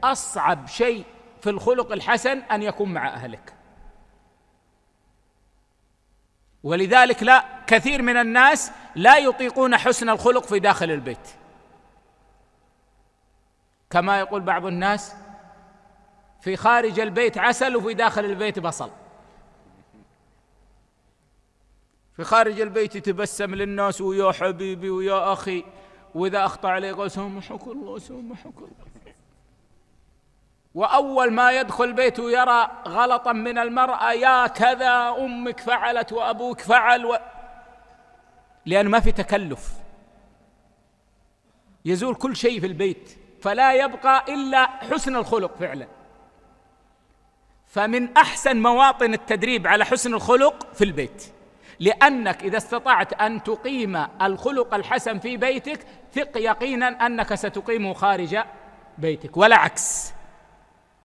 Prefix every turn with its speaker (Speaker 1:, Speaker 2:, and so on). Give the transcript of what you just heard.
Speaker 1: أصعب شيء في الخلق الحسن أن يكون مع أهلك. ولذلك لا كثير من الناس لا يطيقون حسن الخلق في داخل البيت، كما يقول بعض الناس: في خارج البيت عسل وفي داخل البيت بصل. في خارج البيت يتبسم للناس ويا حبيبي ويا أخي، وإذا أخطأ عليه يقول سامحك الله سامحك الله. وأول ما يدخل البيت ويرى غلطا من المرأة: يا كذا أمك فعلت وأبوك فعل لأن ما في تكلف، يزول كل شيء في البيت، فلا يبقى إلا حسن الخلق فعلا. فمن أحسن مواطن التدريب على حسن الخلق في البيت، لأنك إذا استطعت أن تقيم الخلق الحسن في بيتك ثق يقينا أنك ستقيمه خارج بيتك، ولا عكس.